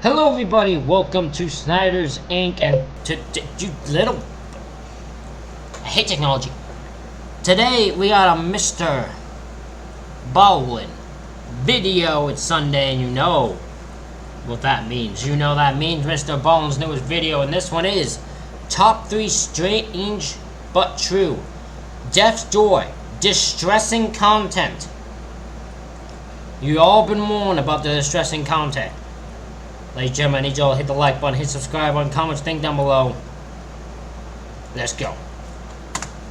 Hello everybody, welcome to Snyder's Inc. and you little... I hate technology. Today we got a Mr. Ballen video. It's Sunday and you know what that means. You know that means Mr. Ballen's newest video, and this one is Top 3 Strange But True Death's Door Distressing Content. You all been warned about the distressing content. Ladies and gentlemen, I need y'all to hit the like button, hit subscribe button, comments, thing down below. Let's go.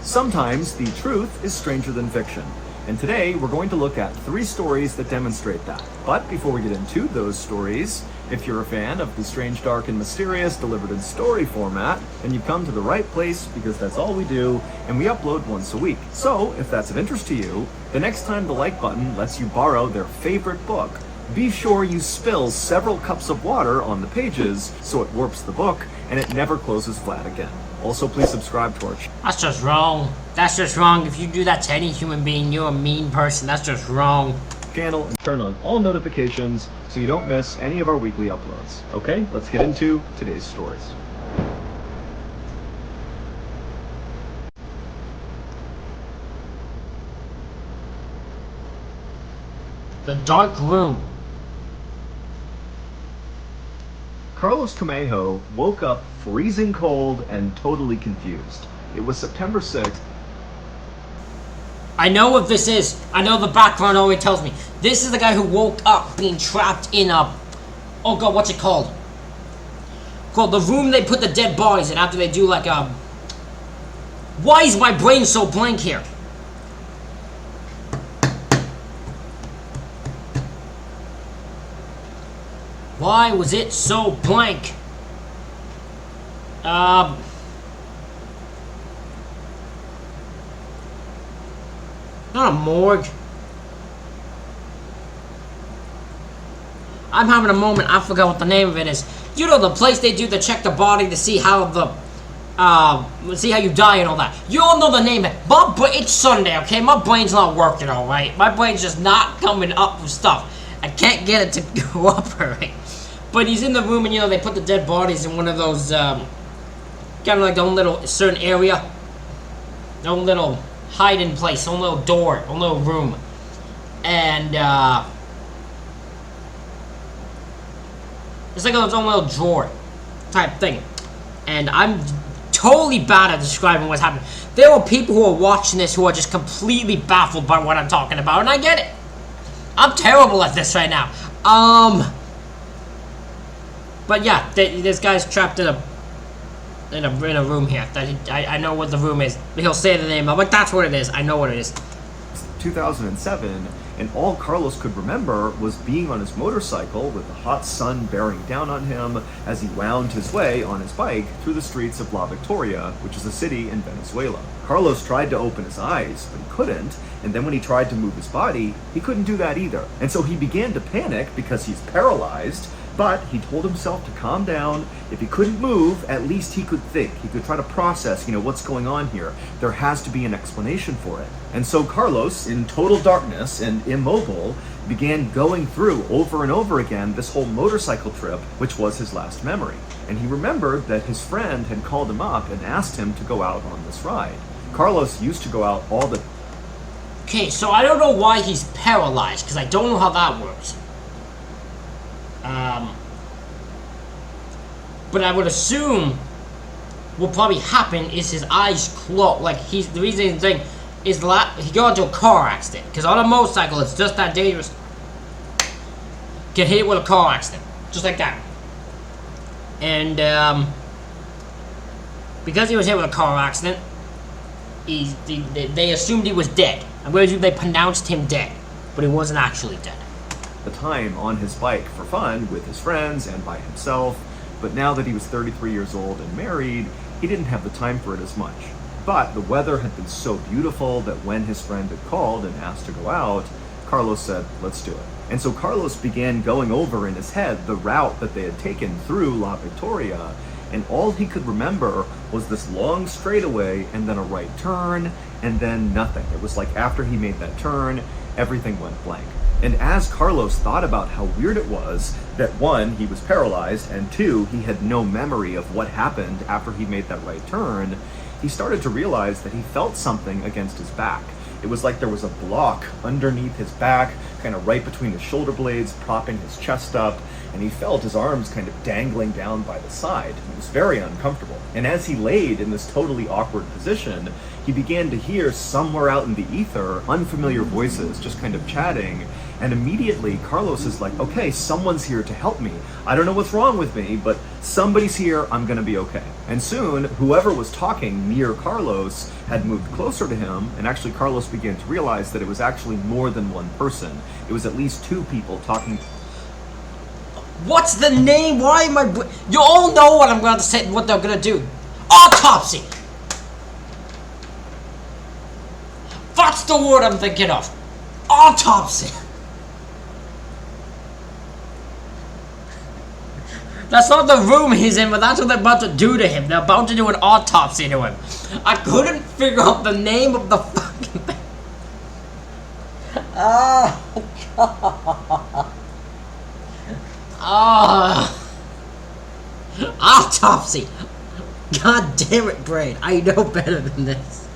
Sometimes the truth is stranger than fiction. And today we're going to look at 3 stories that demonstrate that. But before we get into those stories, if you're a fan of the strange, dark, and mysterious delivered in story format, then you've come to the right place, because that's all we do, and we upload once a week. So if that's of interest to you, the next time the like button lets you borrow their favorite book, be sure you spill several cups of water on the pages so it warps the book and it never closes flat again. Also, please subscribe to our channel. That's just wrong. That's just wrong. If you do that to any human being, you're a mean person. That's just wrong. Channel and turn on all notifications so you don't miss any of our weekly uploads. Okay, let's get into today's stories. The Dark Room. Carlos Camejo woke up freezing cold and totally confused. It was September 6th. I know what this is. I know the background already tells me. This is the guy who woke up being trapped in a... Oh god, what's it called? Called the room they put the dead bodies in after they do like a... Why is my brain so blank here? Why was it so blank? Not a morgue. I'm having a moment. I forgot what the name of it is. You know, the place they do to check the body to see how the see how you die and all that. You all know the name of it. It's Sunday, okay? My brain's not working all right. My brain's just not coming up with stuff. I can't get it to go up right. But he's in the room, and you know they put the dead bodies in one of those kind of like own little certain area, own little hiding place, own little door, own little room, and it's like its own little drawer type thing. And I'm totally bad at describing what's happening. There are people who are watching this who are just completely baffled by what I'm talking about, and I get it. I'm terrible at this right now. But yeah, this guy's trapped in a room here. That I know what the room is. He'll say the name. I'm like, that's what it is. I know what it is. 2007, and all Carlos could remember was being on his motorcycle with the hot sun bearing down on him as he wound his way on his bike through the streets of La Victoria, which is a city in Venezuela. Carlos tried to open his eyes, but he couldn't, and then when he tried to move his body, he couldn't do that either. And so he began to panic because he's paralyzed, but he told himself to calm down. If he couldn't move, at least he could think. He could try to process, what's going on here. There has to be an explanation for it. And so Carlos, in total darkness and immobile, began going through over and over again this whole motorcycle trip, which was his last memory. And he remembered that his friend had called him up and asked him to go out on this ride. Carlos used to go out all the... Okay, so I don't know why he's paralyzed, because I don't know how that works. But I would assume what probably happened is his eyes closed. Like, the reason he's saying is he got into a car accident. Because on a motorcycle, it's just that dangerous. Get hit with a car accident. Just like that. And, because he was hit with a car accident, they assumed he was dead. I'm going to assume they pronounced him dead. But he wasn't actually dead. The time on his bike for fun with his friends and by himself, but now that he was 33 years old and married, he didn't have the time for it as much. But the weather had been so beautiful that when his friend had called and asked to go out, Carlos said, let's do it. And so Carlos began going over in his head the route that they had taken through La Victoria, and all he could remember was this long straightaway and then a right turn and then nothing. It was like after he made that turn, everything went blank. And as Carlos thought about how weird it was that one, he was paralyzed, and two, he had no memory of what happened after he made that right turn, he started to realize that he felt something against his back. It was like there was a block underneath his back, kind of right between his shoulder blades, propping his chest up, and he felt his arms kind of dangling down by the side. It was very uncomfortable. And as he laid in this totally awkward position, he began to hear somewhere out in the ether unfamiliar voices just kind of chatting. And immediately Carlos is like, okay, someone's here to help me. I don't know what's wrong with me, but somebody's here, I'm gonna be okay. And soon, whoever was talking near Carlos had moved closer to him, and actually Carlos began to realize that it was actually more than one person. It was at least two people talking. What's the name? Why am I... You all know what I'm gonna say, what they're gonna do. Autopsy! That's the word I'm thinking of. Autopsy! That's not the room he's in, but that's what they're about to do to him. They're about to do an autopsy to him. I couldn't figure out the name of the fucking thing. Autopsy. God damn it, brain. I know better than this.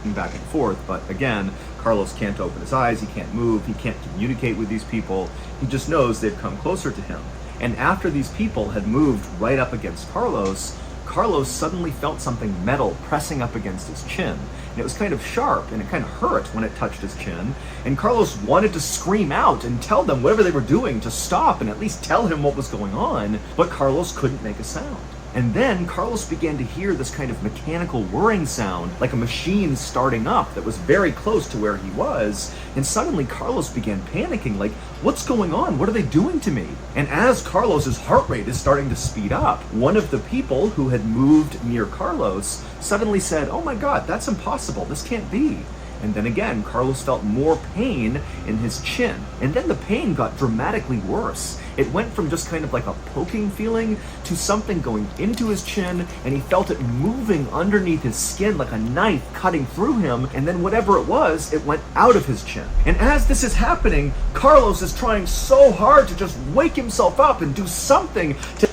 Back and forth, but again, Carlos can't open his eyes, he can't move, he can't communicate with these people. He just knows they've come closer to him. And after these people had moved right up against Carlos, Carlos suddenly felt something metal pressing up against his chin. And it was kind of sharp, and it kind of hurt when it touched his chin. And Carlos wanted to scream out and tell them whatever they were doing to stop and at least tell him what was going on, but Carlos couldn't make a sound. And then Carlos began to hear this kind of mechanical whirring sound, like a machine starting up that was very close to where he was. And suddenly Carlos began panicking, like, what's going on? What are they doing to me? And as Carlos's heart rate is starting to speed up, one of the people who had moved near Carlos suddenly said, oh my God, that's impossible. This can't be. And then again, Carlos felt more pain in his chin. And then the pain got dramatically worse. It went from just kind of like a poking feeling to something going into his chin, and he felt it moving underneath his skin like a knife cutting through him, and then whatever it went out of his chin. And as this is happening, Carlos is trying so hard to just wake himself up and do something to...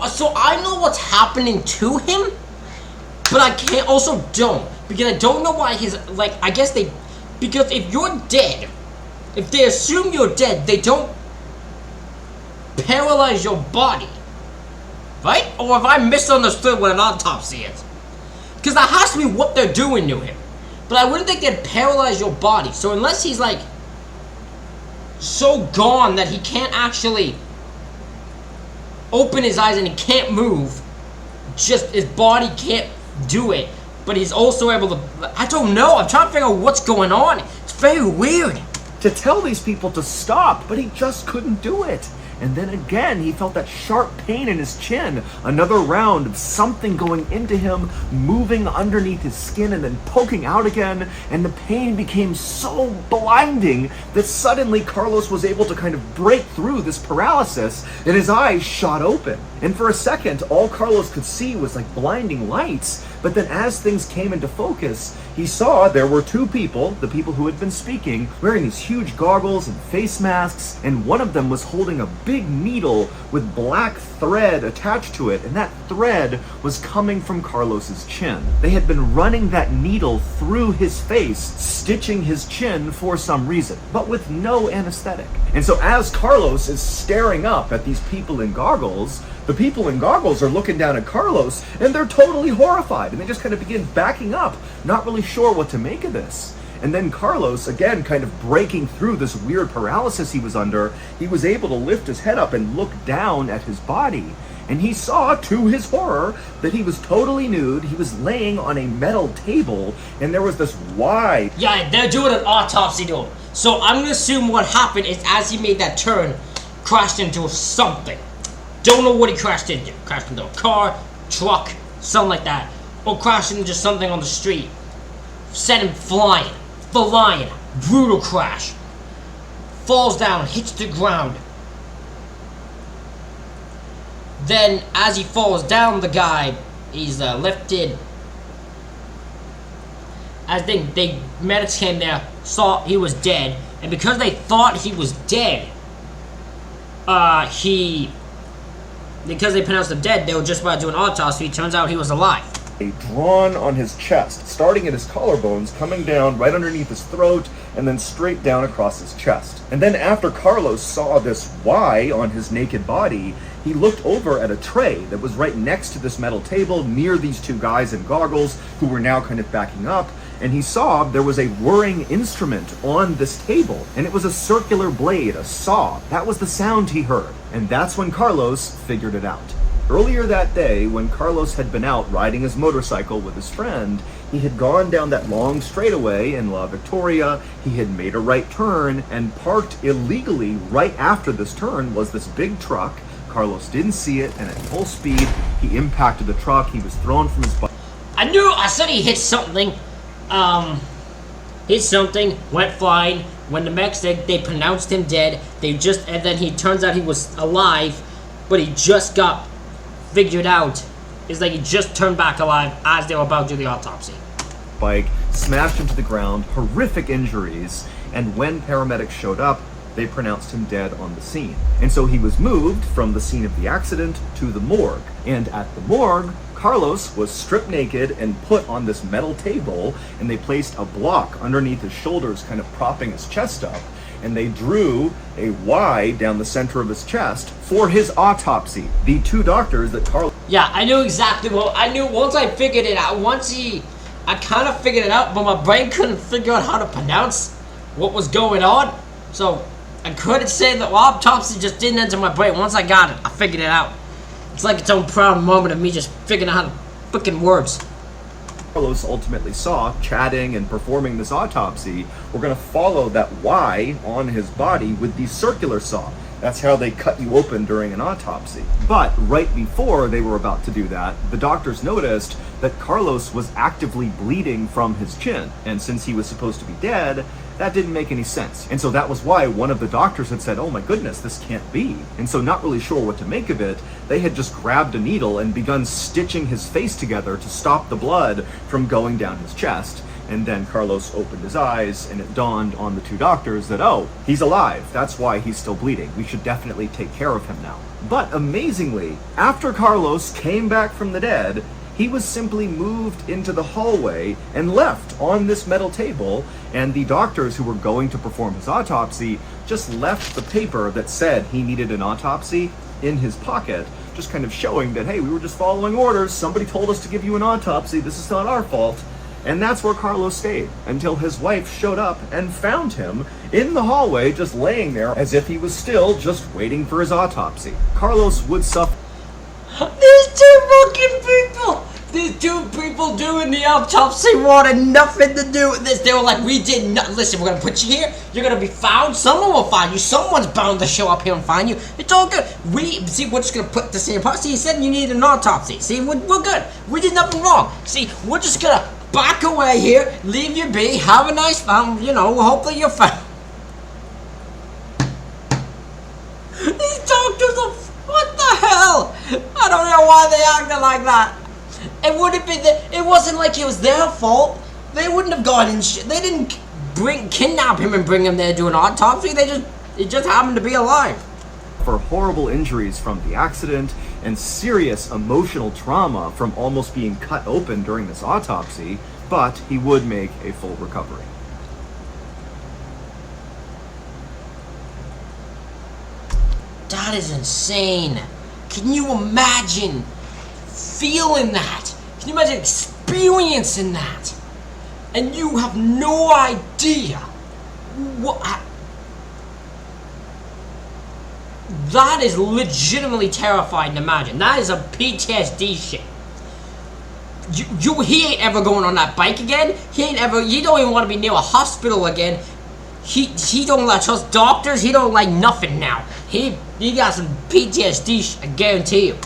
So I know what's happening to him, but I can't also don't. Because I don't know why he's, like, I guess they... Because if you're dead, if they assume you're dead, they don't paralyze your body. Right? Or have I misunderstood what an autopsy is? Because that has to be what they're doing to him. But I wouldn't think they'd paralyze your body. So unless he's, like, so gone that he can't actually open his eyes and he can't move, just his body can't do it, but he's also able to... I don't know. I'm trying to figure out what's going on. It's very weird. To tell these people to stop, but he just couldn't do it. And then again, he felt that sharp pain in his chin. Another round of something going into him, moving underneath his skin and then poking out again. And the pain became so blinding that suddenly Carlos was able to kind of break through this paralysis and his eyes shot open. And for a second, all Carlos could see was like blinding lights. But then as things came into focus, he saw there were two people, the people who had been speaking, wearing these huge goggles and face masks, and one of them was holding a big needle with black thread attached to it, and that thread was coming from Carlos's chin. They had been running that needle through his face, stitching his chin for some reason, but with no anesthetic. And so as Carlos is staring up at these people in goggles, the people in goggles are looking down at Carlos, and they're totally horrified, and they just kind of begin backing up, not really sure what to make of this. And then Carlos, again, kind of breaking through this weird paralysis he was under, he was able to lift his head up and look down at his body. And he saw, to his horror, that he was totally nude. He was laying on a metal table, and there was this wide... Yeah, they're doing an autopsy to him. So I'm gonna assume what happened is as he made that turn, crashed into something. Don't know what he crashed into. Crashed into a car, truck, something like that. Or crashed into something on the street. Sent him flying. Flying. Brutal crash. Falls down, hits the ground. Then, as he falls down, the guy, he's lifted. as medics came there, saw he was dead, and because they thought he was dead, because they pronounced him dead, they were just about to do an autopsy. It turns out he was alive. Drawn on his chest, starting at his collarbones, coming down right underneath his throat, and then straight down across his chest. And then after Carlos saw this Y on his naked body, he looked over at a tray that was right next to this metal table near these two guys in goggles who were now kind of backing up, and he saw there was a whirring instrument on this table, and it was a circular blade, a saw. That was the sound he heard, and that's when Carlos figured it out. Earlier that day, when Carlos had been out riding his motorcycle with his friend, he had gone down that long straightaway in La Victoria, he had made a right turn, and parked illegally right after this turn was this big truck. Carlos didn't see it, and at full speed, he impacted the truck. He was thrown from his bike. I said he hit something. Went flying. When the medics, they pronounced him dead. And then he turns out he was alive, but he just got figured out. It's like he just turned back alive as they were about to do the autopsy. Bike smashed into the ground, horrific injuries, and when paramedics showed up, they pronounced him dead on the scene. And so he was moved from the scene of the accident to the morgue. And at the morgue, Carlos was stripped naked and put on this metal table, and they placed a block underneath his shoulders, kind of propping his chest up, and they drew a Y down the center of his chest for his autopsy. The two doctors that Carlos... Yeah, I knew exactly what... I knew once I figured it out, I kind of figured it out, but my brain couldn't figure out how to pronounce what was going on, so I couldn't say that autopsy just didn't enter my brain. Once I got it, I figured it out. It's like its own proud moment of me just figuring out how to freaking words. Carlos ultimately saw, chatting and performing this autopsy, we're going to follow that Y on his body with the circular saw. That's how they cut you open during an autopsy. But right before they were about to do that, the doctors noticed that Carlos was actively bleeding from his chin. And since he was supposed to be dead, that didn't make any sense. And so that was why one of the doctors had said, oh my goodness, this can't be. And so not really sure what to make of it, they had just grabbed a needle and begun stitching his face together to stop the blood from going down his chest. And then Carlos opened his eyes, and it dawned on the two doctors that, oh, he's alive. That's why he's still bleeding. We should definitely take care of him now. But amazingly, after Carlos came back from the dead, he was simply moved into the hallway and left on this metal table, and the doctors who were going to perform his autopsy just left the paper that said he needed an autopsy in his pocket, just kind of showing that, hey, we were just following orders. Somebody told us to give you an autopsy. This is not our fault. And that's where Carlos stayed until his wife showed up and found him in the hallway, just laying there as if he was still just waiting for his autopsy. Carlos would suffer. These two people doing the autopsy wanted nothing to do with this. They were like, we did not. Listen, we're gonna put you here. You're gonna be found. Someone will find you. Someone's bound to show up here and find you. It's all good. We're just gonna put this in your pocket. See, you said you needed an autopsy. See, we're good. We did nothing wrong. See, we're just gonna back away here, leave you be, have a nice fun. You know, hopefully you're found. These doctors are. What the hell? I don't know why they acted like that. It wasn't like it was their fault. They wouldn't have gone in shit. They didn't kidnap him and bring him there to do an autopsy. It just happened to be alive. For horrible injuries from the accident and serious emotional trauma from almost being cut open during this autopsy, but he would make a full recovery. That is insane. Can you imagine feeling that? Can you imagine experiencing that? And you have no idea what... That is legitimately terrifying to imagine. That is a PTSD shit. He ain't ever going on that bike again. He don't even want to be near a hospital again. He don't like trust doctors. He don't like nothing now. He got some PTSD, I guarantee you.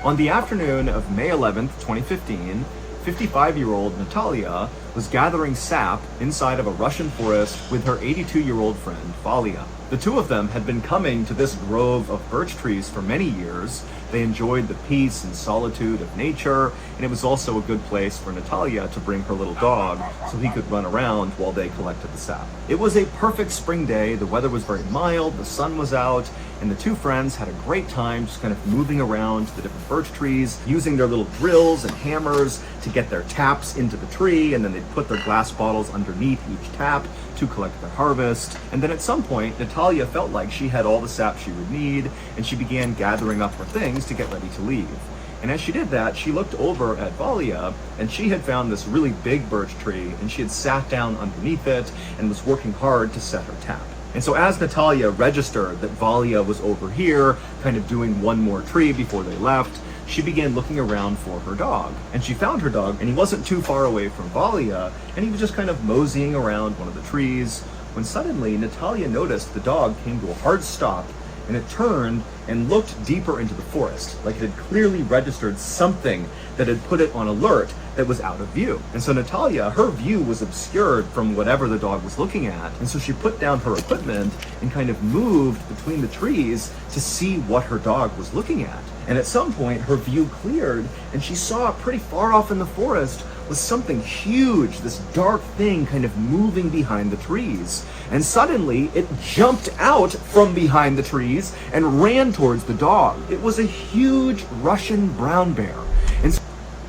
On the afternoon of May 11th, 2015, 55-year-old Natalia was gathering sap inside of a Russian forest with her 82-year-old friend, Valia. The two of them had been coming to this grove of birch trees for many years. They enjoyed the peace and solitude of nature, and it was also a good place for Natalia to bring her little dog so he could run around while they collected the sap. It was a perfect spring day. The weather was very mild, the sun was out, and the two friends had a great time just kind of moving around the different birch trees, using their little drills and hammers to get their taps into the tree, and then they'd put their glass bottles underneath each tap to collect their harvest. And then at some point, Natalia felt like she had all the sap she would need, and she began gathering up her things to get ready to leave. And as she did that, she looked over at Valia, and she had found this really big birch tree, and she had sat down underneath it and was working hard to set her tap. And so as Natalia registered that Valia was over here, kind of doing one more tree before they left, she began looking around for her dog. And she found her dog, and he wasn't too far away from Valia, and he was just kind of moseying around one of the trees, when suddenly Natalia noticed the dog came to a hard stop, and it turned and looked deeper into the forest, like it had clearly registered something that had put it on alert that was out of view. And so Natalia, her view was obscured from whatever the dog was looking at, and so she put down her equipment and kind of moved between the trees to see what her dog was looking at. And at some point, her view cleared, and she saw pretty far off in the forest was something huge, this dark thing kind of moving behind the trees. And suddenly, it jumped out from behind the trees and ran towards the dog. It was a huge Russian brown bear. And so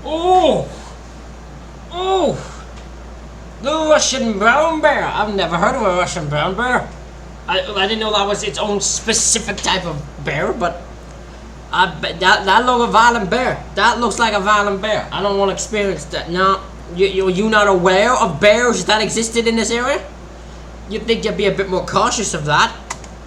Oh! The Russian brown bear! I've never heard of a Russian brown bear. I didn't know that was its own specific type of bear, but that looks a violent bear. That looks like a violent bear. I don't want to experience that. No, you not aware of bears that existed in this area? You'd think you'd be a bit more cautious of that.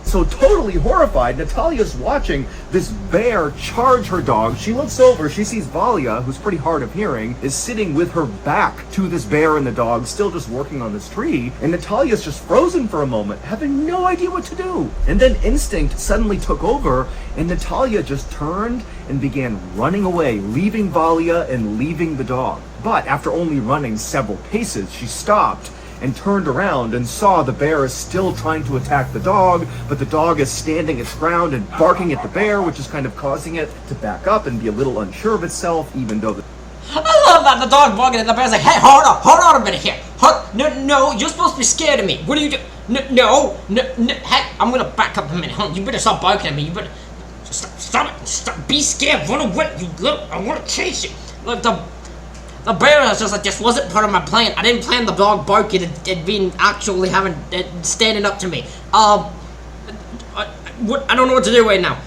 So totally horrified, Natalia's watching this bear charge her dog. She looks over, she sees Valia, who's pretty hard of hearing, is sitting with her back to this bear and the dog, still just working on this tree. And Natalia's just frozen for a moment, having no idea what to do. And then instinct suddenly took over, and Natalia just turned and began running away, leaving Valia and leaving the dog. But after only running several paces, she stopped and turned around and saw the bear is still trying to attack the dog, but the dog is standing its ground and barking at the bear, which is kind of causing it to back up and be a little unsure of itself, even though the... I love that, the dog barking at the bear's like, hey, hold on a minute here. No, you're supposed to be scared of me. What are you doing? No, hey, I'm gonna back up a minute. You better stop barking at me. You better... Stop it. Be scared. Run away. I want to chase you. Look, the bear was just like, this wasn't part of my plan. I didn't plan the dog barking and being actually standing up to me. I don't know what to do right now.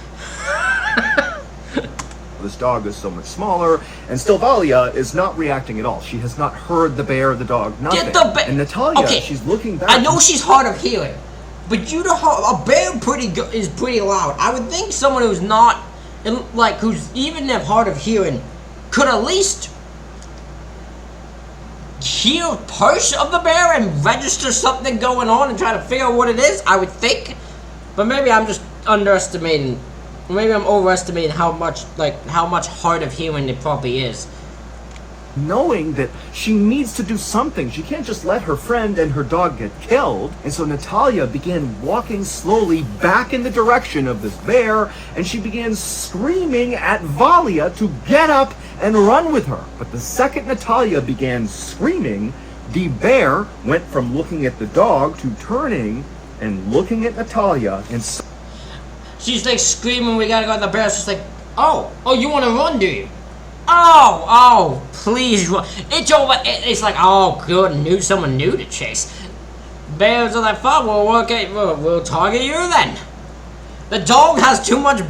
This dog is so much smaller, and still Valia is not reacting at all. She has not heard the bear, the dog, nothing. Get the bear. And Natalia, okay, she's looking back. I know she's hard of hearing, but a bear is pretty loud. I would think someone who's not, like, who's even have hard of hearing, could at least hear parts of the bear and register something going on and try to figure out what it is, I would think. But maybe I'm just underestimating, maybe I'm overestimating how much hard of hearing it probably is. Knowing that she needs to do something. She can't just let her friend and her dog get killed. And so Natalia began walking slowly back in the direction of this bear, and she began screaming at Valia to get up and run with her. But the second Natalia began screaming, the bear went from looking at the dog to turning and looking at Natalia, and she's like screaming, we gotta go. The bear's just like, oh, you wanna run, do you? Oh, please run. It's over. It's like, oh, good, someone new to chase. Bears are like, fuck, we'll target you then. The dog has too much.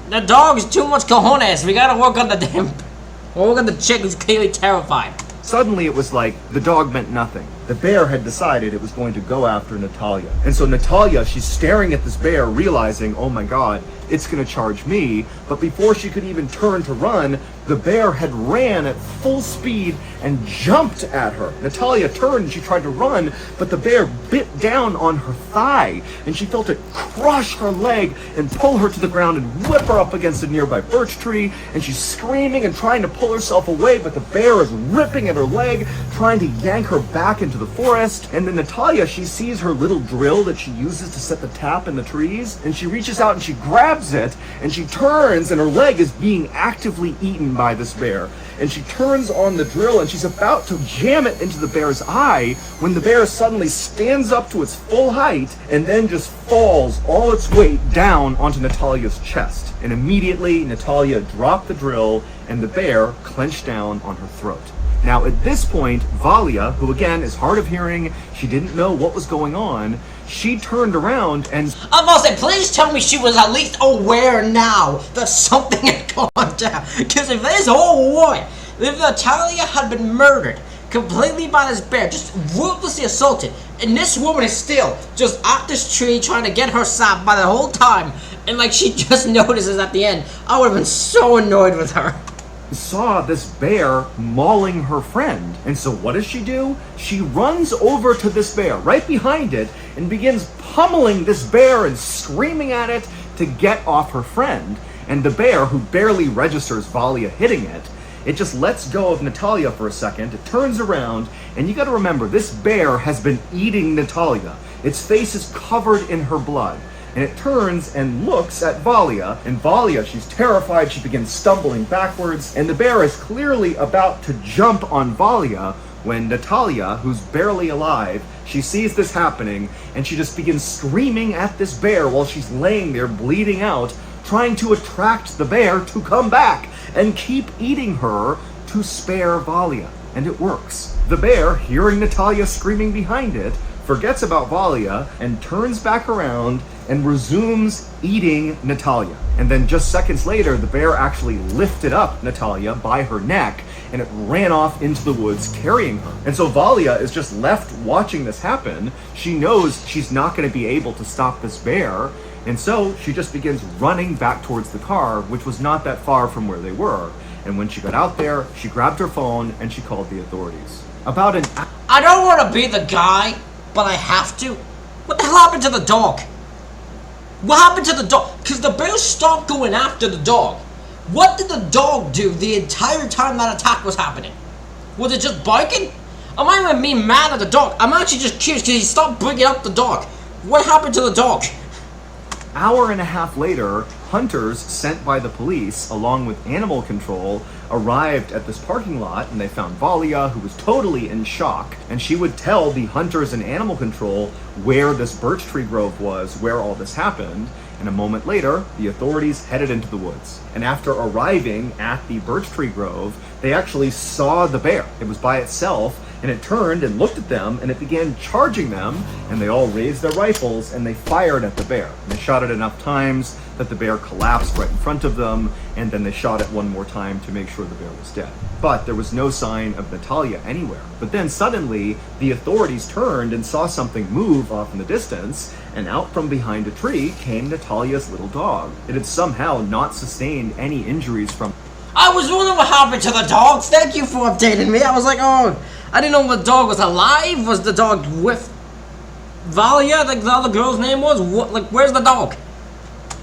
The dog is too much cojones. We gotta work on the chick who's clearly terrified. Suddenly it was like the dog meant nothing. the bear had decided it was going to go after Natalia. And so Natalia, she's staring at this bear, realizing, oh my god, it's going to charge me. But before she could even turn to run, the bear had ran at full speed and jumped at her. Natalia turned and she tried to run, but the bear bit down on her thigh, and she felt it crush her leg and pull her to the ground and whip her up against a nearby birch tree. And she's screaming and trying to pull herself away, but the bear is ripping at her leg, trying to yank her back into the forest. And then Natalia, she sees her little drill that she uses to set the tap in the trees, and she reaches out and she grabs it, and she turns, and her leg is being actively eaten by this bear. And she turns on the drill and she's about to jam it into the bear's eye when the bear suddenly stands up to its full height and then just falls all its weight down onto Natalia's chest. And immediately Natalia dropped the drill and the bear clenched down on her throat. Now at this point, Valia, who again is hard of hearing, she didn't know what was going on, she turned around and... I'm gonna say, please tell me she was at least aware now that something had gone down. Because if this whole war, if Natalia had been murdered completely by this bear, just ruthlessly assaulted, and this woman is still just at this tree trying to get her sap by the whole time, and like she just notices at the end, I would have been so annoyed with her. Saw this bear mauling her friend. And so what does she do? She runs over to this bear right behind it and begins pummeling this bear and screaming at it to get off her friend. And the bear, who barely registers Valia hitting it, it just lets go of Natalia for a second. It turns around, and you gotta remember, this bear has been eating Natalia. Its face is covered in her blood. And it turns and looks at Valia, and Valia, she's terrified, she begins stumbling backwards, and the bear is clearly about to jump on Valia when Natalia, who's barely alive, she sees this happening, and she just begins screaming at this bear while she's laying there bleeding out, trying to attract the bear to come back and keep eating her to spare Valia. And it works. The bear, hearing Natalia screaming behind it, forgets about Valia and turns back around and resumes eating Natalia. And then just seconds later, the bear actually lifted up Natalia by her neck and it ran off into the woods carrying her. And so Valia is just left watching this happen. She knows she's not going to be able to stop this bear, and so she just begins running back towards the car, which was not that far from where they were. And when she got out there, she grabbed her phone and she called the authorities. About an hour... I don't want to be the guy, but I have to. What the hell happened to the dog? What happened to the dog? Because the bear stopped going after the dog. What did the dog do the entire time that attack was happening? Was it just barking? I'm not even being mad at the dog. I'm actually just curious because he stopped bringing up the dog. What happened to the dog? Hour and a half later, hunters sent by the police, along with animal control, arrived at this parking lot, and they found Valia, who was totally in shock, and she would tell the hunters and animal control where this birch tree grove was, where all this happened. And a moment later, the authorities headed into the woods. And after arriving at the birch tree grove, they actually saw the bear. It was by itself, and it turned and looked at them, and it began charging them, and they all raised their rifles, and they fired at the bear. And they shot it enough times that the bear collapsed right in front of them, and then they shot it one more time to make sure the bear was dead. But there was no sign of Natalia anywhere. But then suddenly, the authorities turned and saw something move off in the distance, and out from behind a tree came Natalia's little dog. It had somehow not sustained any injuries from... I was wondering what happened to the dog. Thank you for updating me. I was like, oh, I didn't know the dog was alive. Was the dog with Valia, like the other girl's name was? What, like, where's the dog?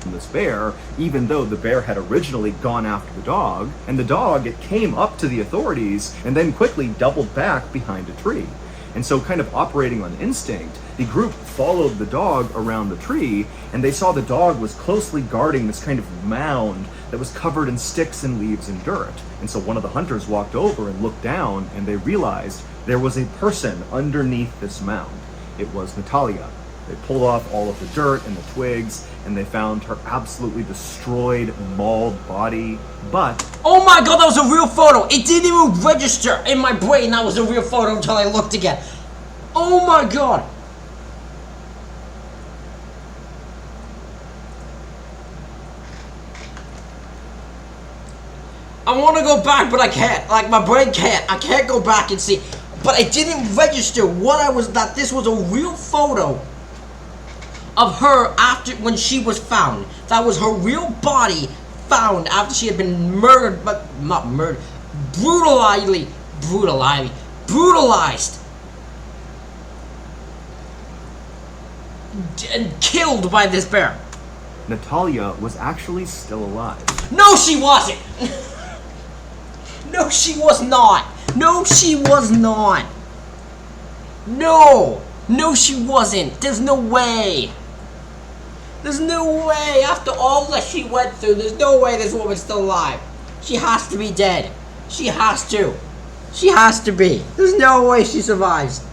This bear, even though the bear had originally gone after the dog, and the dog, it came up to the authorities and then quickly doubled back behind a tree. And so, kind of operating on instinct, the group followed the dog around the tree, and they saw the dog was closely guarding this kind of mound that was covered in sticks and leaves and dirt. And so one of the hunters walked over and looked down, and they realized there was a person underneath this mound. It was Natalia. They pulled off all of the dirt and the twigs, and they found her absolutely destroyed, mauled body. But... oh my god, that was a real photo! It didn't even register in my brain that was a real photo until I looked again. Oh my god! I want to go back, but I can't. Like, my brain can't. I can't go back and see. but I didn't register that this was a real photo of her after when she was found. That was her real body found after she had been murdered, but not murdered, brutalized, and killed by this bear. Natalia was actually still alive. No, she wasn't. No, she was not. No, she was not. No, she wasn't. There's no way. There's no way. After all that she went through, there's no way this woman's still alive. She has to be dead. She has to. She has to be. There's no way she survives.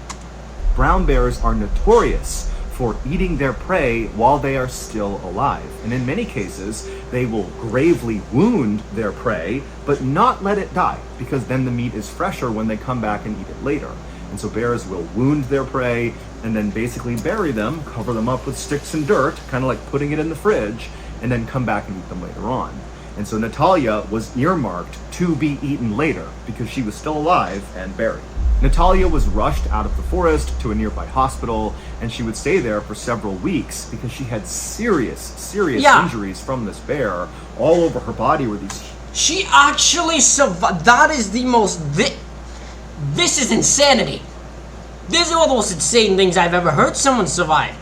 Brown bears are notorious for eating their prey while they are still alive. And in many cases, they will gravely wound their prey, but not let it die, because then the meat is fresher when they come back and eat it later. And so bears will wound their prey and then basically bury them, cover them up with sticks and dirt, kind of like putting it in the fridge, and then come back and eat them later on. And so Natalia was earmarked to be eaten later because she was still alive and buried. Natalia was rushed out of the forest to a nearby hospital, and she would stay there for several weeks because she had serious injuries from this bear. All over her body were these... She actually survived. That is the most... This is insanity. These are all the most insane things I've ever heard someone survive.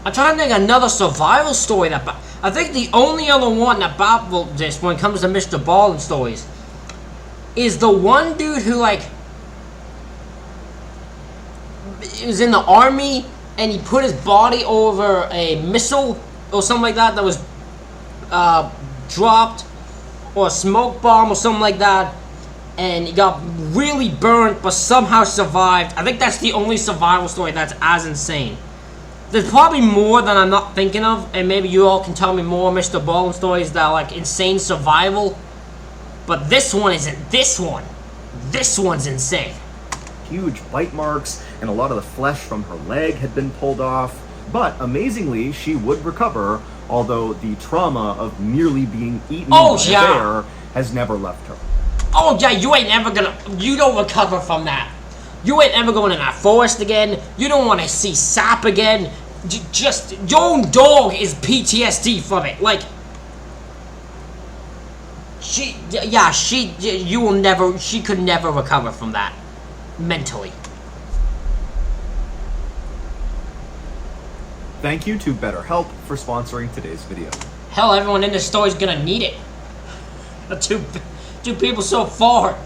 I'm trying to think of another survival story that... I think the only other one that baffled this when it comes to MrBallen stories is the one dude who, like, was in the army and he put his body over a missile or something like that was dropped, or a smoke bomb or something like that, and he got really burnt but somehow survived. I think that's the only survival story that's as insane. There's probably more than I'm not thinking of, and maybe you all can tell me more MrBallen stories that are like insane survival. But this one isn't. This one's insane. Huge bite marks, and a lot of the flesh from her leg had been pulled off. But amazingly, she would recover, although the trauma of nearly being eaten by a bear has never left her. Oh yeah, you don't recover from that. You ain't ever going in that forest again. You don't want to see sap again. Just, your own dog is PTSD from it. Like, she could never recover from that. Mentally. Thank you to BetterHelp for sponsoring today's video. Hell, everyone in this story's gonna need it. Two people so far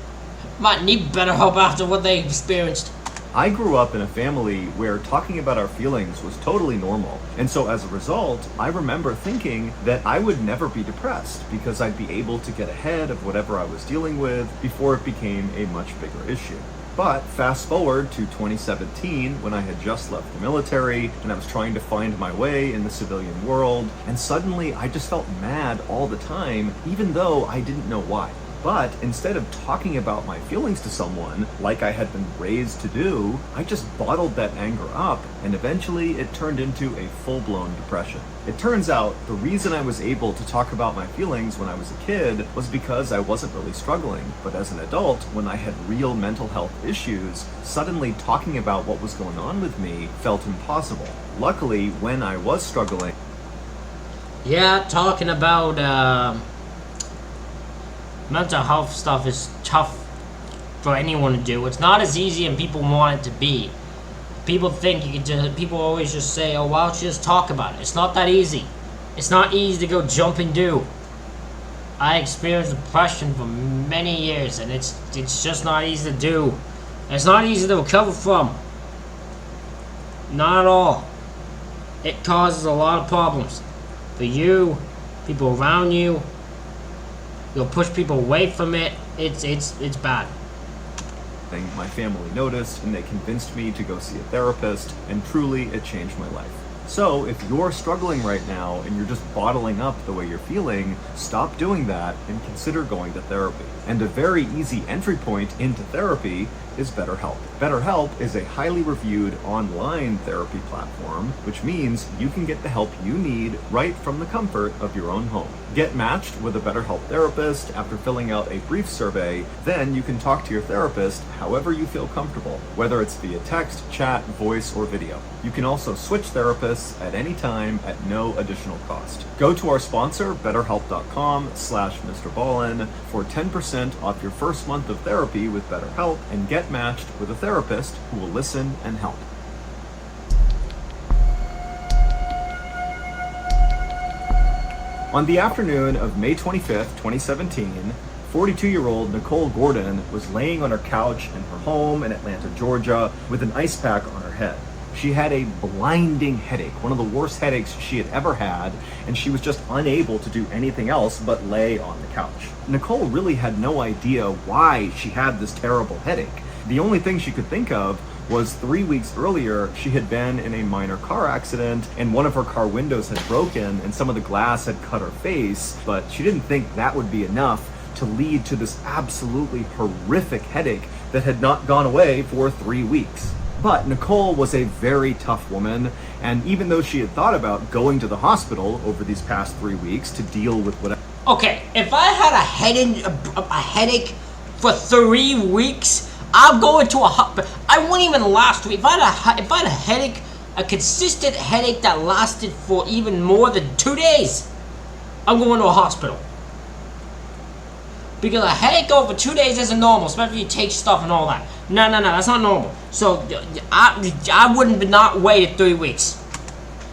might need BetterHelp after what they experienced. I grew up in a family where talking about our feelings was totally normal. And so as a result, I remember thinking that I would never be depressed because I'd be able to get ahead of whatever I was dealing with before it became a much bigger issue. But fast forward to 2017, when I had just left the military and I was trying to find my way in the civilian world, and suddenly I just felt mad all the time, even though I didn't know why. But instead of talking about my feelings to someone, like I had been raised to do, I just bottled that anger up, and eventually it turned into a full-blown depression. It turns out the reason I was able to talk about my feelings when I was a kid was because I wasn't really struggling, but as an adult, when I had real mental health issues, suddenly talking about what was going on with me felt impossible. Luckily, when I was struggling... Yeah, talking about, mental health stuff is tough for anyone to do. It's not as easy as people want it to be. People think you can just, people always just say, oh, why don't you just talk about it? It's not that easy. It's not easy to go jump and do. I experienced depression for many years, and it's just not easy to do. It's not easy to recover from. Not at all. It causes a lot of problems. For you, people around you. You'll push people away from it. It's bad. My family noticed, and they convinced me to go see a therapist, and truly it changed my life. So if you're struggling right now and you're just bottling up the way you're feeling, stop doing that and consider going to therapy. And a very easy entry point into therapy is BetterHelp. BetterHelp is a highly reviewed online therapy platform, which means you can get the help you need right from the comfort of your own home. Get matched with a BetterHelp therapist after filling out a brief survey. Then you can talk to your therapist however you feel comfortable, whether it's via text, chat, voice, or video. You can also switch therapists at any time at no additional cost. Go to our sponsor, betterhelp.com/MrBallen for 10% off your first month of therapy with BetterHelp and get matched with a therapist who will listen and help. On the afternoon of May 25th, 2017, 42-year-old Nicole Gordon was laying on her couch in her home in Atlanta, Georgia, with an ice pack on her head. She had a blinding headache, one of the worst headaches she had ever had, and she was just unable to do anything else but lay on the couch. Nicole really had no idea why she had this terrible headache. The only thing she could think of was 3 weeks earlier, she had been in a minor car accident and one of her car windows had broken and some of the glass had cut her face, but she didn't think that would be enough to lead to this absolutely horrific headache that had not gone away for 3 weeks. But Nicole was a very tough woman, and even though she had thought about going to the hospital over these past 3 weeks to deal with whatever... Okay, if I had a headache for 3 weeks, I'll go into a hospital. I wouldn't even last week. If I had a headache, a consistent headache that lasted for even more than 2 days, I'm going to a hospital. Because a headache over 2 days isn't normal, especially if you take stuff and all that. No, that's not normal. So I wouldn't not waited 3 weeks.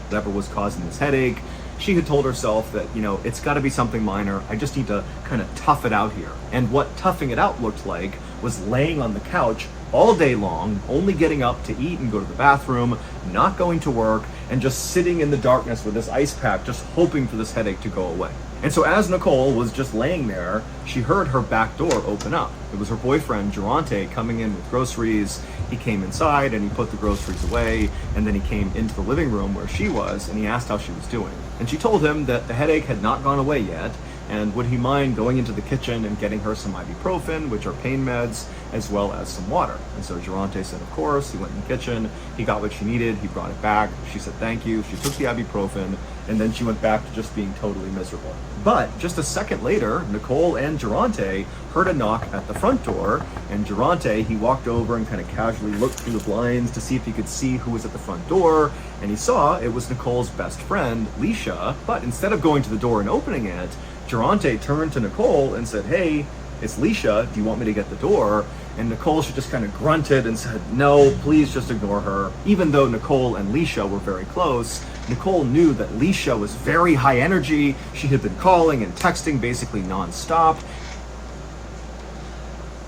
Whatever was causing this headache, she had told herself that, it's got to be something minor. I just need to kind of tough it out here. And what toughing it out looked like was laying on the couch all day long, only getting up to eat and go to the bathroom, not going to work, and just sitting in the darkness with this ice pack, just hoping for this headache to go away. And so as Nicole was just laying there, she heard her back door open up. It was her boyfriend, Durante, coming in with groceries. He came inside and he put the groceries away, and then he came into the living room where she was, and he asked how she was doing. And she told him that the headache had not gone away yet, and would he mind going into the kitchen and getting her some ibuprofen, which are pain meds, as well as some water. And so Durante said, of course. He went in the kitchen, he got what she needed, he brought it back. She said thank you, she took the ibuprofen, and then she went back to just being totally miserable. But just a second later, Nicole and Durante heard a knock at the front door, and Durante, he walked over and kind of casually looked through the blinds to see if he could see who was at the front door, and he saw it was Nicole's best friend, Leisha. But instead of going to the door and opening it, Durante turned to Nicole and said, hey, it's Leisha, do you want me to get the door? And Nicole, she just kind of grunted and said, no, please just ignore her. Even though Nicole and Leisha were very close, Nicole knew that Leisha was very high energy. She had been calling and texting basically nonstop.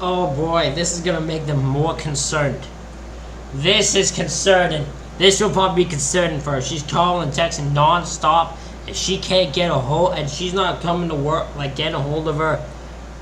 Oh boy, this is gonna make them more concerned. This is concerning. This will probably be concerning for her. She's calling and texting nonstop, and she can't get a hold, and she's not coming to work, like getting a hold of her.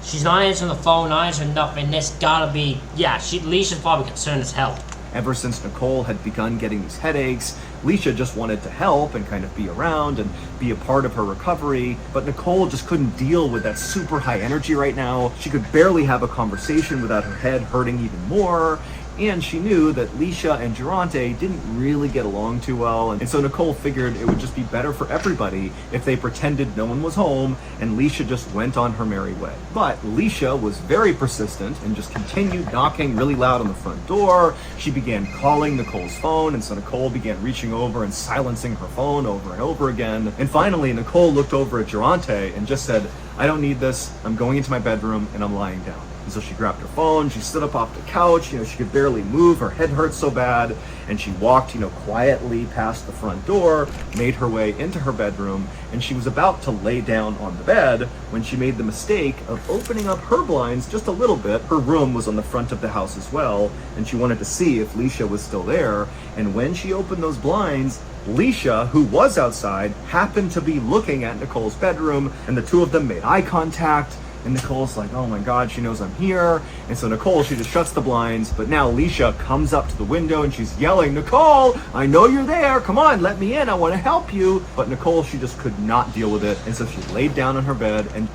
She's not answering the phone, not answering nothing. This gotta be, Leisha's probably concerned as hell. Ever since Nicole had begun getting these headaches, Leisha just wanted to help and kind of be around and be a part of her recovery, but Nicole just couldn't deal with that super high energy right now. She could barely have a conversation without her head hurting even more, and she knew that Leisha and Durante didn't really get along too well, and so Nicole figured it would just be better for everybody if they pretended no one was home and Leisha just went on her merry way. But Leisha was very persistent and just continued knocking really loud on the front door. She began calling Nicole's phone, and so Nicole began reaching over and silencing her phone over and over again. And finally, Nicole looked over at Durante and just said, I don't need this, I'm going into my bedroom and I'm lying down. And so she grabbed her phone, she stood up off the couch, she could barely move, her head hurt so bad, and she walked, quietly past the front door, made her way into her bedroom, and she was about to lay down on the bed when she made the mistake of opening up her blinds just a little bit. Her room was on the front of the house as well, and she wanted to see if Leisha was still there, and when she opened those blinds, Leisha, who was outside, happened to be looking at Nicole's bedroom, and the two of them made eye contact. And Nicole's like, oh my God, she knows I'm here. And so Nicole, she just shuts the blinds. But now Leisha comes up to the window and she's yelling, Nicole, I know you're there. Come on, let me in. I want to help you. But Nicole, she just could not deal with it. And so she laid down on her bed and...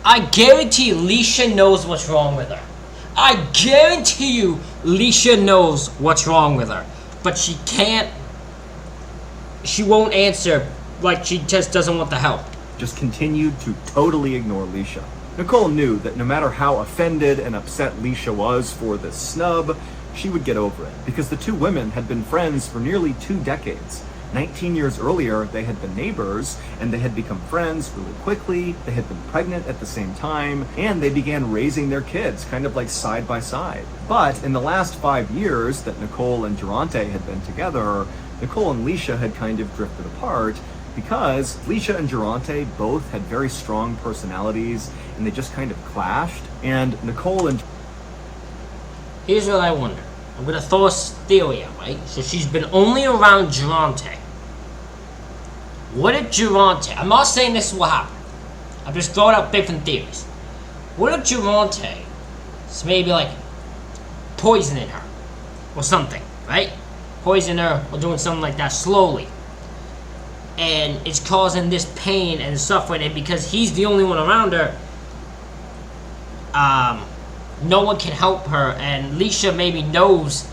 I guarantee Leisha knows what's wrong with her. I guarantee you, Leisha knows what's wrong with her, but she won't answer, like she just doesn't want the help. Just continued to totally ignore Leisha. Nicole knew that no matter how offended and upset Leisha was for this snub, she would get over it, because the two women had been friends for nearly 2 decades. 19 years earlier, they had been neighbors, and they had become friends really quickly. They had been pregnant at the same time, and they began raising their kids, kind of like side by side. But in the last 5 years that Nicole and Durante had been together, Nicole and Leisha had kind of drifted apart, because Leisha and Durante both had very strong personalities, and they just kind of clashed. And Nicole and... Here's what I wonder. I'm gonna throw a theory out, right? So she's been only around Durante. What if Durante... I'm not saying this is what happened. I'm just throwing out different theories. What if Durante is maybe like poisoning her or something, right? Poisoning her or doing something like that slowly. And it's causing this pain and suffering, and because he's the only one around her, no one can help her, and Leisha maybe knows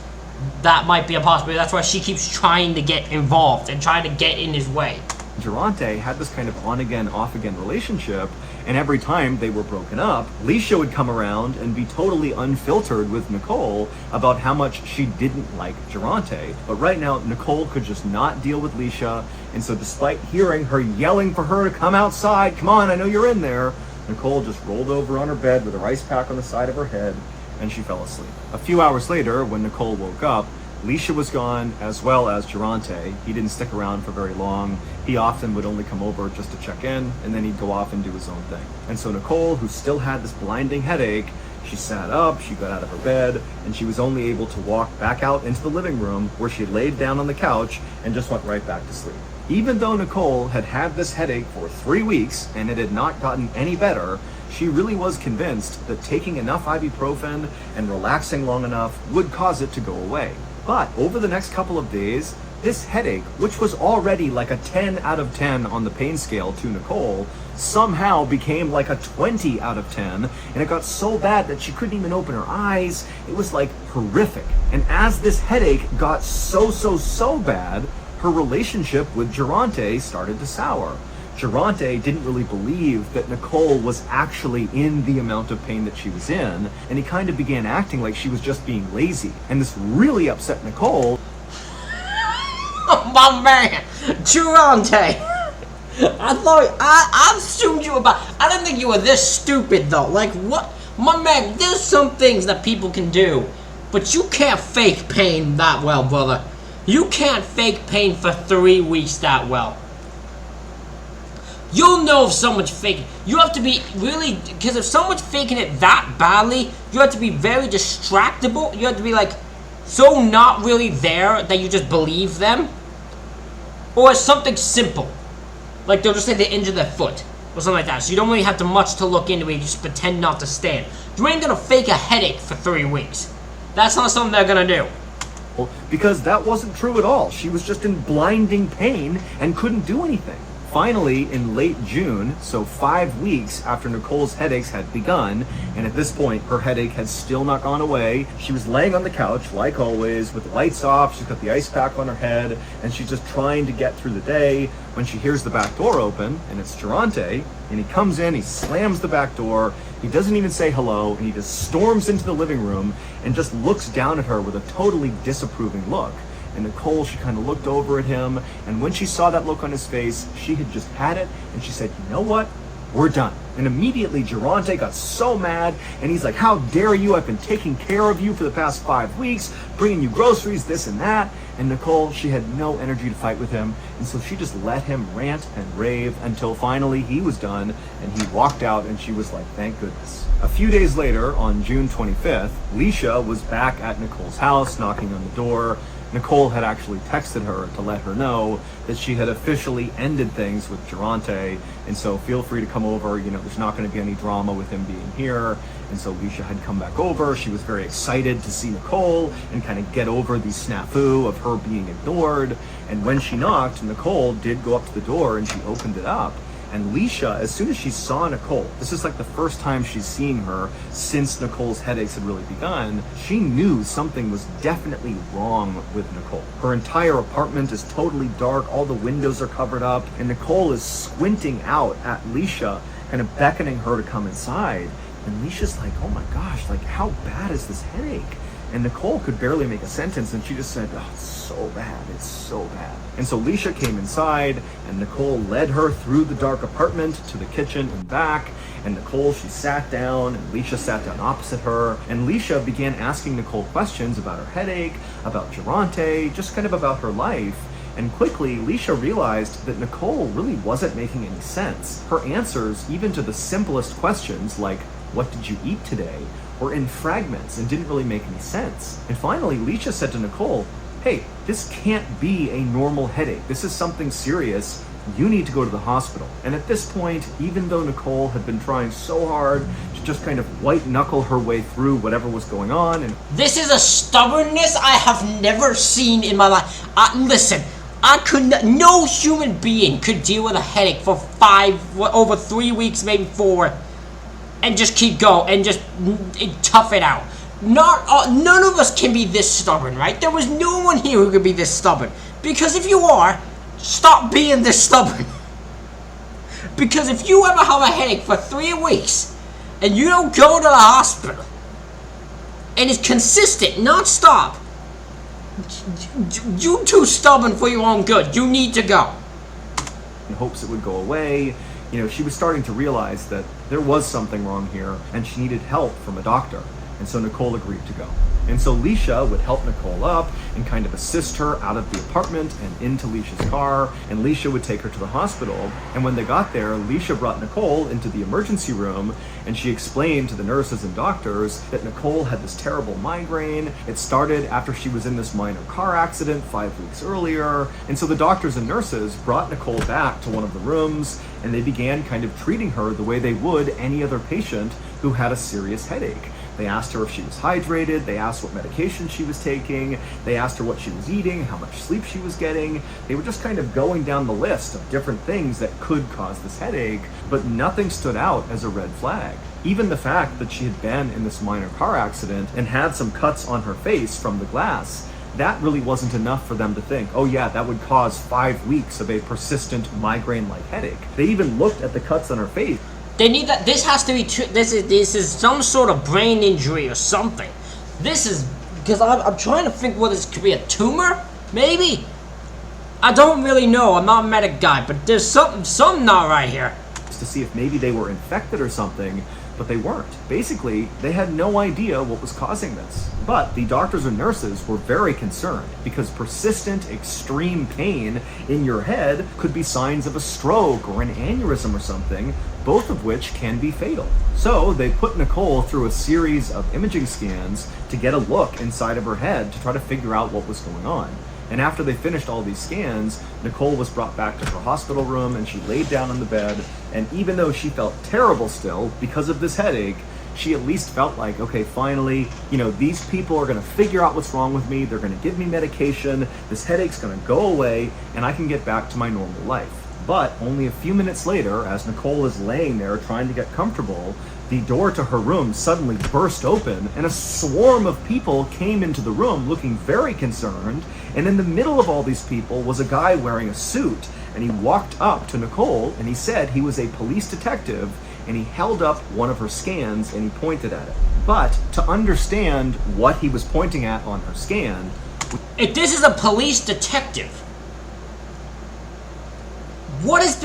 that might be a possibility. That's why she keeps trying to get involved and trying to get in his way. Durante had this kind of on-again, off-again relationship, and every time they were broken up, Leisha would come around and be totally unfiltered with Nicole about how much she didn't like Durante. But right now, Nicole could just not deal with Leisha, and so despite hearing her yelling for her to come outside, come on, I know you're in there, Nicole just rolled over on her bed with her ice pack on the side of her head, and she fell asleep. A few hours later, when Nicole woke up, Leisha was gone, as well as Durante. He didn't stick around for very long. He often would only come over just to check in, and then he'd go off and do his own thing. And so Nicole, who still had this blinding headache, she sat up, she got out of her bed, and she was only able to walk back out into the living room, where she laid down on the couch and just went right back to sleep. Even though Nicole had had this headache for 3 weeks, and it had not gotten any better, she really was convinced that taking enough ibuprofen and relaxing long enough would cause it to go away. But over the next couple of days, this headache, which was already like a 10 out of 10 on the pain scale to Nicole, somehow became like a 20 out of 10, and it got so bad that she couldn't even open her eyes. It was like horrific. And as this headache got so bad, her relationship with Durante started to sour. Durante didn't really believe that Nicole was actually in the amount of pain that she was in, and he kind of began acting like she was just being lazy. And this really upset Nicole. Oh my man, Durante! I assumed you were I didn't think you were this stupid though. Like what? My man, there's some things that people can do, but you can't fake pain that well, brother. You can't fake pain for 3 weeks that well. You'll know if someone's faking. You have to be really, because if someone's faking it that badly, you have to be very distractible. You have to be like, so not really there that you just believe them. Or it's something simple. Like they'll just say they injured their foot. Or something like that. So you don't really have to much to look into it. You just pretend not to stand. You ain't gonna fake a headache for 3 weeks. That's not something they're gonna do. Because that wasn't true at all. She was just in blinding pain and couldn't do anything. Finally, in late June, so 5 weeks after Nicole's headaches had begun, and at this point her headache had still not gone away, she was laying on the couch, like always, with the lights off. She's got the ice pack on her head, and she's just trying to get through the day when she hears the back door open, and it's Durante, and he comes in, he slams the back door, he doesn't even say hello, and he just storms into the living room and just looks down at her with a totally disapproving look. And Nicole, she kind of looked over at him, and when she saw that look on his face, she had just had it, and she said, you know what? We're done. And immediately Durante got so mad, and he's like, how dare you? I've been taking care of you for the past 5 weeks, bringing you groceries, this and that. And Nicole, she had no energy to fight with him, and so she just let him rant and rave until finally he was done, and he walked out, and she was like, thank goodness. A few days later, on June 25th, Leisha was back at Nicole's house, knocking on the door. Nicole had actually texted her to let her know that she had officially ended things with Durante, and so feel free to come over. You know, there's not going to be any drama with him being here. And so Leisha had come back over. She was very excited to see Nicole and kind of get over the snafu of her being ignored. And when she knocked, Nicole did go up to the door and she opened it up. And Leisha, as soon as she saw Nicole, this is like the first time she's seeing her since Nicole's headaches had really begun, she knew something was definitely wrong with Nicole. Her entire apartment is totally dark, all the windows are covered up, and Nicole is squinting out at Leisha, kind of beckoning her to come inside. And Leisha's like, oh my gosh, like how bad is this headache? And Nicole could barely make a sentence, and she just said, oh, it's so bad, it's so bad. And so Leisha came inside, and Nicole led her through the dark apartment to the kitchen and back. And Nicole, she sat down, and Leisha sat down opposite her. And Leisha began asking Nicole questions about her headache, about Durante, just kind of about her life. And quickly, Leisha realized that Nicole really wasn't making any sense. Her answers, even to the simplest questions like, what did you eat today, were in fragments and didn't really make any sense. And finally, Leisha said to Nicole, hey, this can't be a normal headache. This is something serious. You need to go to the hospital. And at this point, even though Nicole had been trying so hard to just kind of white knuckle her way through whatever was going on, and this is a stubbornness I have never seen in my life. Listen, no human being could deal with a headache for over 3 weeks, maybe 4, and just keep going and just tough it out. None of us can be this stubborn, right? There was no one here who could be this stubborn. Because if you are, stop being this stubborn. Because if you ever have a headache for 3 weeks and you don't go to the hospital and it's consistent, non-stop, you're too stubborn for your own good. You need to go. in hopes it would go away. You know, she was starting to realize that there was something wrong here and she needed help from a doctor. And so Nicole agreed to go. And so Leisha would help Nicole up and kind of assist her out of the apartment and into Leisha's car, and Leisha would take her to the hospital. And when they got there, Leisha brought Nicole into the emergency room, and she explained to the nurses and doctors that Nicole had this terrible migraine. It started after she was in this minor car accident 5 weeks earlier. And so the doctors and nurses brought Nicole back to one of the rooms, and they began kind of treating her the way they would any other patient who had a serious headache. They asked her if she was hydrated, they asked what medication she was taking, they asked her what she was eating, how much sleep she was getting. They were just kind of going down the list of different things that could cause this headache, but nothing stood out as a red flag. Even the fact that she had been in this minor car accident and had some cuts on her face from the glass, that really wasn't enough for them to think, oh yeah, that would cause 5 weeks of a persistent migraine-like headache. They even looked at the cuts on her face. They need that. This has to be. This is some sort of brain injury or something. This is because I'm trying to think what this could be. A tumor, maybe. I don't really know. I'm not a medic guy, but there's something not right here. To see if maybe they were infected or something, but they weren't. Basically, they had no idea what was causing this. But the doctors and nurses were very concerned because persistent, extreme pain in your head could be signs of a stroke or an aneurysm or something, both of which can be fatal. So they put Nicole through a series of imaging scans to get a look inside of her head to try to figure out what was going on. And after they finished all these scans, Nicole was brought back to her hospital room and she laid down on the bed. And even though she felt terrible still because of this headache, she at least felt like, okay, finally, you know, these people are going to figure out what's wrong with me. They're going to give me medication. This headache's going to go away and I can get back to my normal life. But only a few minutes later, as Nicole is laying there trying to get comfortable, the door to her room suddenly burst open and a swarm of people came into the room looking very concerned. And in the middle of all these people was a guy wearing a suit, and he walked up to Nicole and he said he was a police detective, and he held up one of her scans and he pointed at it. But to understand what he was pointing at on her scan, if this is a police detective, what has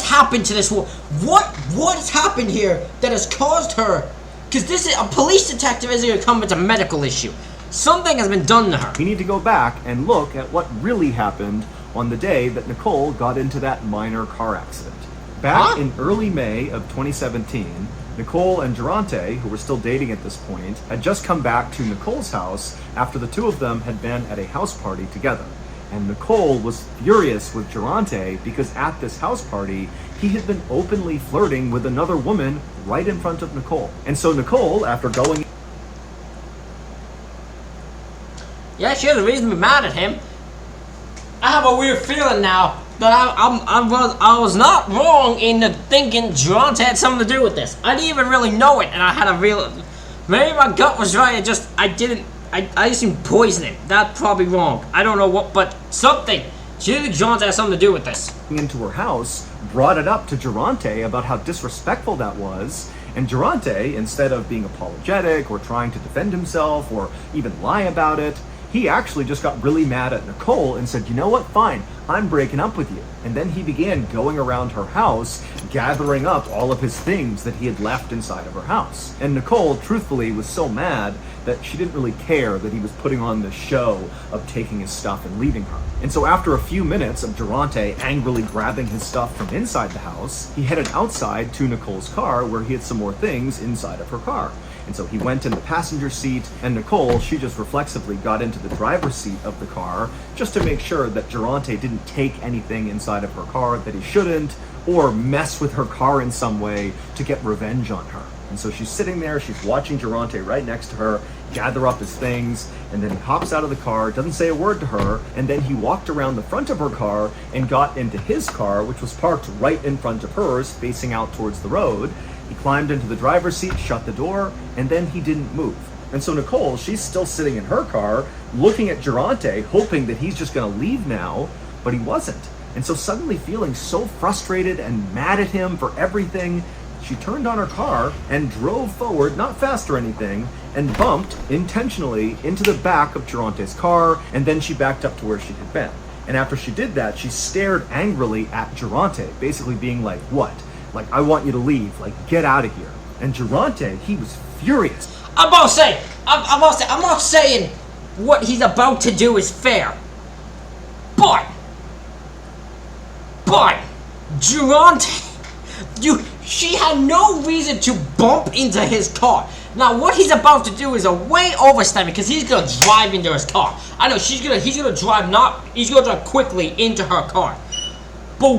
happened to this woman? What has happened here that has caused her? Because this is a police detective isn't going to come with a medical issue. Something has been done to her. We need to go back and look at what really happened on the day that Nicole got into that minor car accident. Back in early May of 2017, Nicole and Durante, who were still dating at this point, had just come back to Nicole's house after the two of them had been at a house party together. And Nicole was furious with Durante because at this house party, he had been openly flirting with another woman right in front of Nicole. And so Nicole, after going... Yeah, she has a reason to be mad at him. I have a weird feeling now that I was not wrong in thinking Durante had something to do with this. I didn't even really know it, and I had a real... Maybe my gut was right, I assumed poisoning. That's probably wrong. I don't know what, but something. She thinks Durante has something to do with this. Into her house, brought it up to Durante about how disrespectful that was, and Durante, instead of being apologetic or trying to defend himself or even lie about it, he actually just got really mad at Nicole and said, you know what, fine, I'm breaking up with you. And then he began going around her house, gathering up all of his things that he had left inside of her house. And Nicole, truthfully, was so mad that she didn't really care that he was putting on this show of taking his stuff and leaving her. And so after a few minutes of Durante angrily grabbing his stuff from inside the house, he headed outside to Nicole's car where he had some more things inside of her car. And so he went in the passenger seat, and Nicole, she just reflexively got into the driver's seat of the car just to make sure that Durante didn't take anything inside of her car that he shouldn't, or mess with her car in some way to get revenge on her. And so she's sitting there, she's watching Durante right next to her, gather up his things, and then he hops out of the car, doesn't say a word to her, and then he walked around the front of her car and got into his car, which was parked right in front of hers, facing out towards the road. He climbed into the driver's seat, shut the door, and then he didn't move. And so Nicole, she's still sitting in her car, looking at Durante, hoping that he's just gonna leave now, but he wasn't. And so suddenly feeling so frustrated and mad at him for everything, she turned on her car and drove forward, not fast or anything, and bumped intentionally into the back of Durante's car, and then she backed up to where she had been. And after she did that, she stared angrily at Durante, basically being like, what? Like, I want you to leave, like, get out of here. And Durante, he was furious. I'm not saying what he's about to do is fair. But Durante, she had no reason to bump into his car. Now, what he's about to do is a way overstepping, because he's gonna drive into his car. I know he's gonna drive quickly into her car. But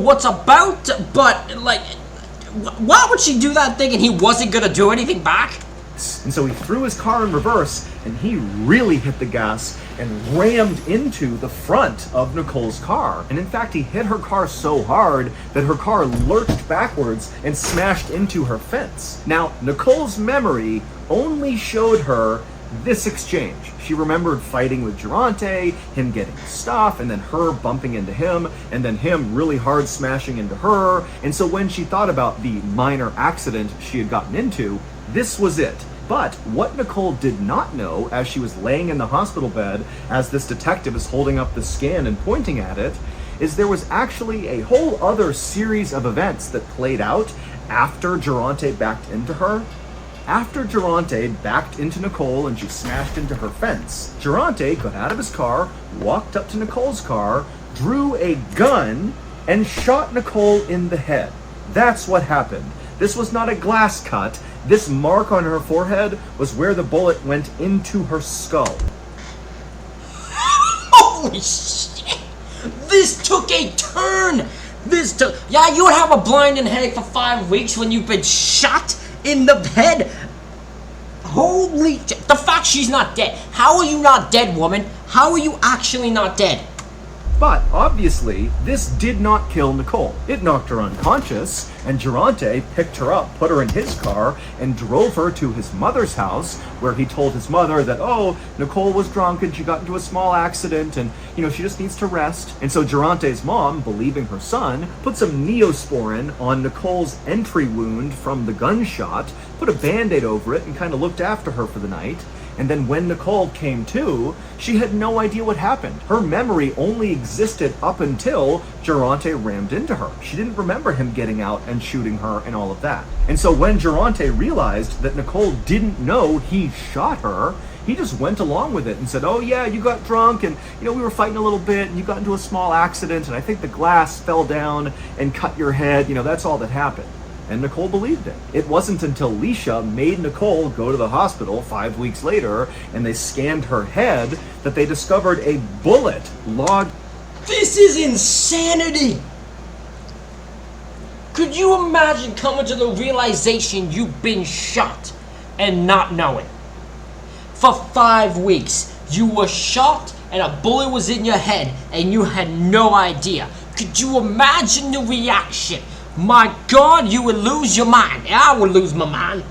why would she do that thinking he wasn't gonna do anything back? And so he threw his car in reverse, and he really hit the gas and rammed into the front of Nicole's car. And in fact, he hit her car so hard that her car lurched backwards and smashed into her fence. Now, Nicole's memory only showed her this exchange. She remembered fighting with Durante, him getting stuff, and then her bumping into him, and then him really hard smashing into her. And so when she thought about the minor accident she had gotten into, this was it. But what Nicole did not know as she was laying in the hospital bed, as this detective is holding up the scan and pointing at it, is there was actually a whole other series of events that played out after Durante backed into her. After Durante backed into Nicole and she smashed into her fence, Durante got out of his car, walked up to Nicole's car, drew a gun, and shot Nicole in the head. That's what happened. This was not a glass cut. This mark on her forehead was where the bullet went into her skull. Holy shit! This took a turn! Yeah, you would have a blinding headache for 5 weeks when you've been shot in the head. Holy... The fact she's not dead. How are you not dead, woman? How are you actually not dead? But obviously, this did not kill Nicole. It knocked her unconscious, and Durante picked her up, put her in his car, and drove her to his mother's house, where he told his mother that, oh, Nicole was drunk and she got into a small accident and, she just needs to rest. And so Durante's mom, believing her son, put some Neosporin on Nicole's entry wound from the gunshot, put a Band-Aid over it, and kind of looked after her for the night. And then when Nicole came to, she had no idea what happened. Her memory only existed up until Durante rammed into her. She didn't remember him getting out and shooting her and all of that. And so when Durante realized that Nicole didn't know he shot her, he just went along with it and said, oh yeah, you got drunk and, we were fighting a little bit and you got into a small accident and I think the glass fell down and cut your head. That's all that happened. And Nicole believed it. It wasn't until Leisha made Nicole go to the hospital 5 weeks later and they scanned her head that they discovered a bullet lodged. This is insanity! Could you imagine coming to the realization you've been shot and not knowing? For 5 weeks, you were shot and a bullet was in your head and you had no idea. Could you imagine the reaction? My God, you would lose your mind. I would lose my mind.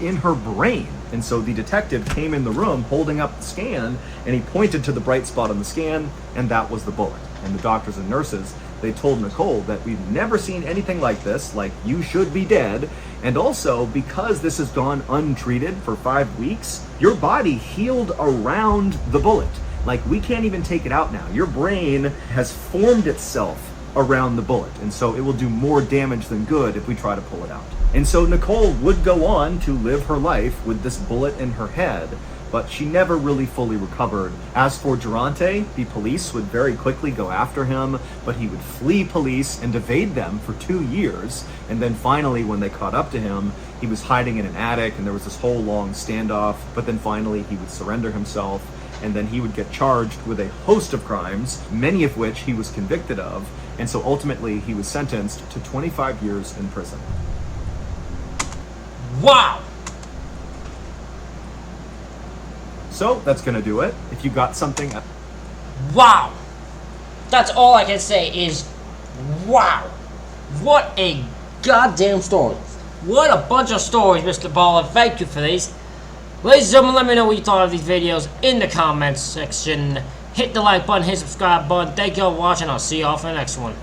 In her brain. And so the detective came in the room holding up the scan, and he pointed to the bright spot on the scan, and that was the bullet. And the doctors and nurses, they told Nicole that we've never seen anything like this, like you should be dead. And also, because this has gone untreated for 5 weeks, your body healed around the bullet. Like, we can't even take it out now. Your brain has formed itself around the bullet, and so it will do more damage than good if we try to pull it out. And so Nicole would go on to live her life with this bullet in her head, but she never really fully recovered. As for Durante, the police would very quickly go after him, but he would flee police and evade them for 2 years. And then finally, when they caught up to him, he was hiding in an attic, and there was this whole long standoff, but then finally he would surrender himself, and then he would get charged with a host of crimes, many of which he was convicted of, and so ultimately he was sentenced to 25 years in prison. Wow! So that's gonna do it. If you got something... Wow! That's all I can say is, wow! What a goddamn story. What a bunch of stories, Mr. Ballen. Thank you for these. Ladies and gentlemen, let me know what you thought of these videos in the comments section. Hit the like button, hit the subscribe button. Thank you all for watching. I'll see you all for the next one.